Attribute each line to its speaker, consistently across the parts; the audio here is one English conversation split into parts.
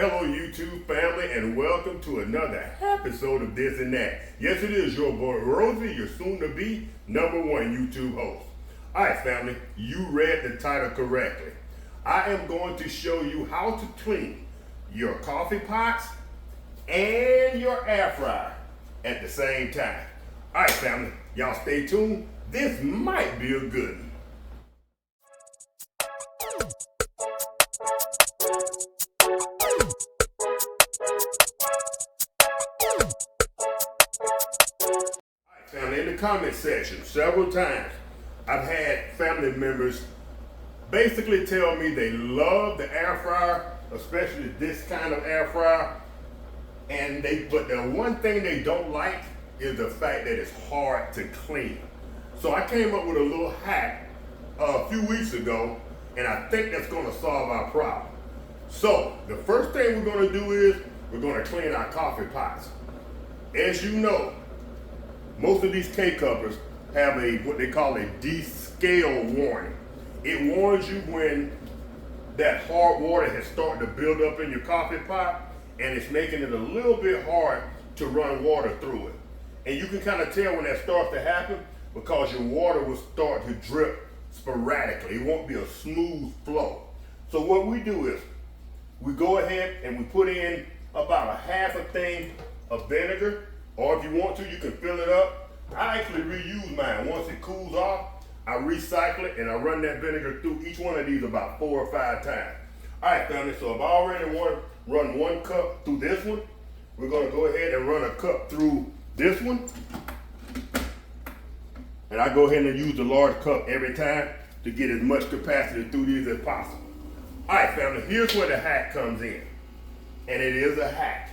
Speaker 1: Hello YouTube family and welcome to another episode of This and That. Yes it is your boy Rosie, your soon to be #1 YouTube host. Alright family, you read the title correctly. I am going to show you how to clean your coffee pots and your air fryer at the same time. Alright family, y'all stay tuned. This might be a good one. Family, in the comment section, several times, I've had family members basically tell me they love the air fryer, especially this kind of air fryer, but the one thing they don't like is the fact that it's hard to clean. So I came up with a little hack a few weeks ago, and I think that's going to solve our problem. So the first thing we're going to do is we're going to clean our coffee pots. As you know, most of these K-cuppers have what they call a descale warning. It warns you when that hard water has started to build up in your coffee pot and it's making it a little bit hard to run water through it. And you can kind of tell when that starts to happen because your water will start to drip sporadically. It won't be a smooth flow. So what we do is we go ahead and we put in about a half a thing of vinegar, or if you want to, you can fill it up. I actually reuse mine. Once it cools off, I recycle it and I run that vinegar through each one of these about 4 or 5 times. All right, family, so I've already run 1 cup through this one. We're gonna go ahead and run a cup through this one. And I go ahead and use the large cup every time to get as much capacity through these as possible. All right, family, here's where the hack comes in. And it is a hack.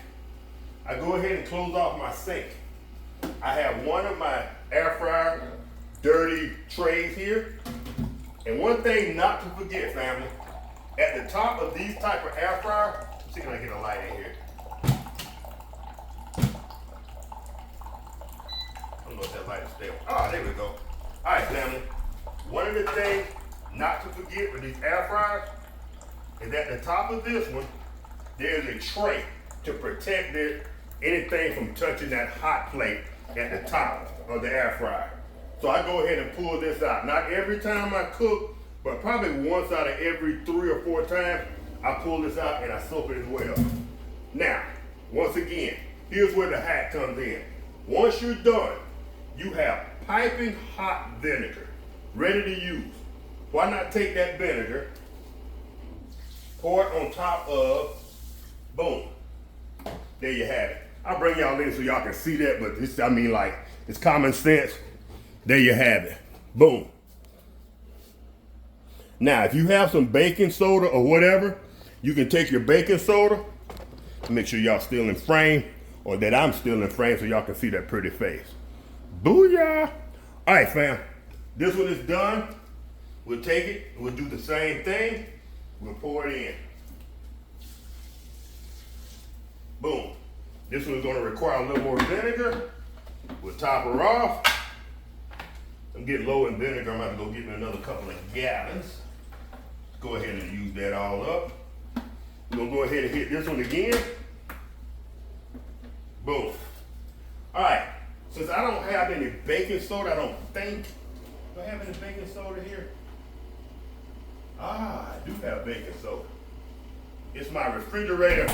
Speaker 1: I go ahead and close off my sink. I have one of my air fryer dirty trays here. And one thing not to forget, family, at the top of these type of air fryer, let's see if I can get a light in here. I don't know if that light is still. Oh, there we go. All right, family. One of the things not to forget with these air fryers is at the top of this one, there's a tray to protect anything from touching that hot plate at the top of the air fryer. So I go ahead and pull this out. Not every time I cook, but probably once out of every 3 or 4 times, I pull this out and I soak it as well. Now, once again, here's where the hack comes in. Once you're done, you have piping hot vinegar ready to use. Why not take that vinegar, pour it on top of, boom, there you have it. I'll bring y'all in so y'all can see that, but it's common sense. There you have it. Boom. Now, if you have some baking soda or whatever, you can take your baking soda, make sure y'all still in frame, or that I'm still in frame so y'all can see that pretty face. Booyah! All right, fam. This one is done. We'll take it, we'll do the same thing. We'll pour it in. Boom. This one's gonna require a little more vinegar. We'll top her off. I'm getting low in vinegar. I'm gonna have to go get me another couple of gallons. Go ahead and use that all up. We're gonna go ahead and hit this one again. Boom. All right, since I don't have any baking soda, I don't think, do I have any baking soda here? I do have baking soda. It's my refrigerator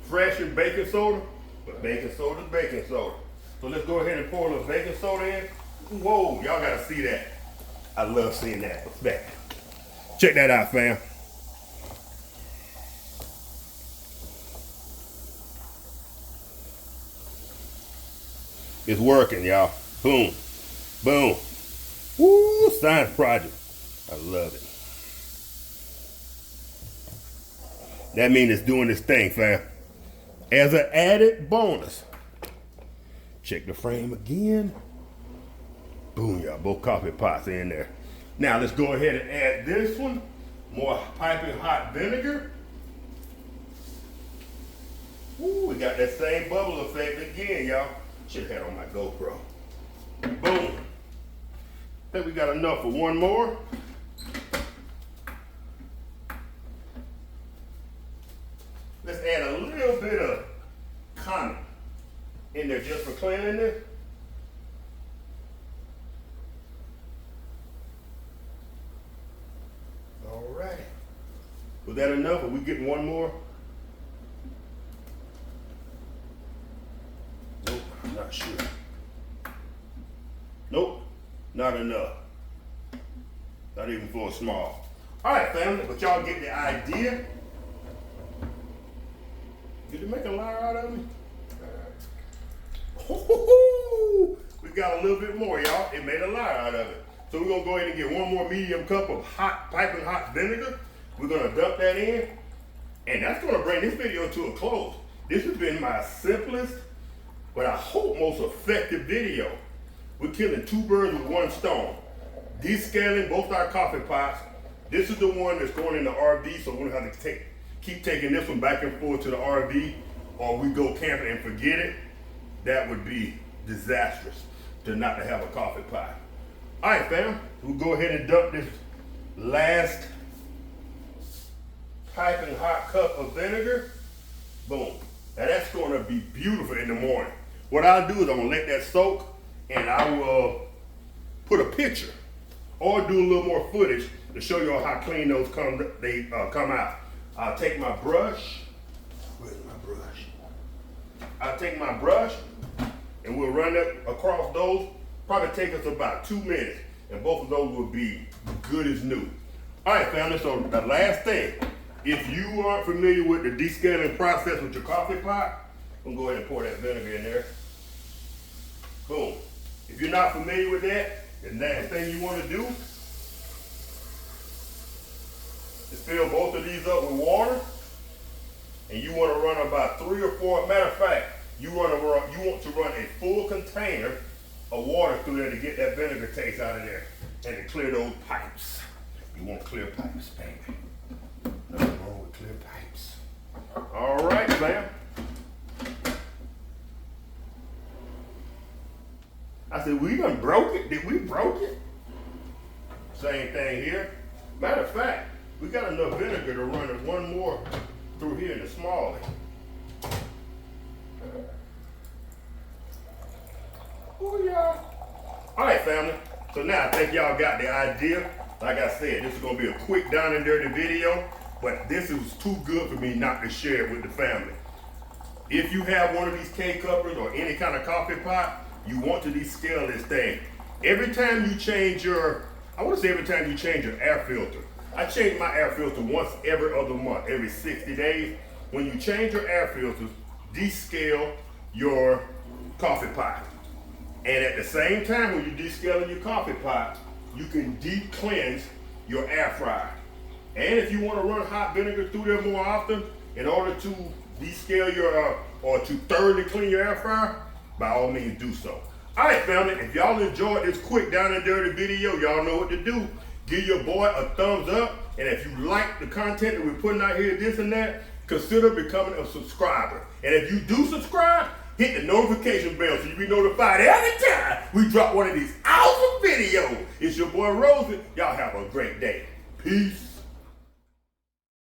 Speaker 1: freshened baking soda, but baking soda is baking soda. So let's go ahead and pour a little baking soda in. Whoa, y'all gotta see that. I love seeing that. Check that out, fam. It's working, y'all. Boom, boom. Woo, science project. I love it. That means it's doing this thing, fam. As an added bonus, check the frame again. Boom, y'all, both coffee pots in there. Now let's go ahead and add this one, more piping hot vinegar. Ooh, we got that same bubble effect again, y'all. Should have had on my GoPro. Boom. Think we got enough for one more. Let's add a little bit of common in there just for cleanliness. All right. Was that enough? Are we getting one more? Nope, I'm not sure. Nope, not enough. Not even for a small. All right, family, but y'all get the idea. Did it make a liar out of me? We got a little bit more, y'all. It made a liar out of it. So we're gonna go ahead and get one more medium cup of hot, piping hot vinegar. We're gonna dump that in, and that's gonna bring this video to a close. This has been my simplest, but I hope most effective video. We're killing two birds with one stone. Descaling both our coffee pots. This is the one that's going in the RV, so we're gonna have to keep taking this one back and forth to the RV, or we go camping and forget it. That would be disastrous to not to have a coffee pot. All right, fam, we'll go ahead and dump this last piping hot cup of vinegar. Boom. Now that's gonna be beautiful in the morning. What I'll do is I'm gonna let that soak, and I will put a picture or do a little more footage to show you all how clean those come out. I'll take my brush. Where's my brush? I'll take my brush and we'll run that across those. Probably take us about 2 minutes, and both of those will be good as new. All right, family, so the last thing, if you aren't familiar with the descaling process with your coffee pot, I'm gonna go ahead and pour that vinegar in there. Boom. If you're not familiar with that, the next thing you wanna do is fill both of these up with water, and you wanna run about 3 or 4, matter of fact, you want to run a full container of water through there to get that vinegar taste out of there and to clear those pipes. You want clear pipes, baby. Nothing wrong with clear pipes. All right, fam. I said, we done broke it. Did we broke it? Same thing here. Matter of fact, we got enough vinegar to run it one more through here in the small. Oh, yeah. All right, family. So now I think y'all got the idea. Like I said, this is gonna be a quick down and dirty video, but this is too good for me not to share it with the family. If you have one of these K-cuppers or any kind of coffee pot, you want to descale this thing. Every time you change your, every time you change your air filter. I change my air filter once every other month, every 60 days. When you change your air filters, descale your coffee pot. And at the same time, when you're descaling your coffee pot, you can deep cleanse your air fryer. And if you want to run hot vinegar through there more often, in order to descale your, or to thoroughly clean your air fryer, by all means do so. All right, family, if y'all enjoyed this quick down and dirty video, y'all know what to do. Give your boy a thumbs up. And if you like the content that we're putting out here, this and that, consider becoming a subscriber. And if you do subscribe, hit the notification bell so you be notified every time we drop one of these awesome videos. It's your boy Rosie. Y'all have a great day. Peace.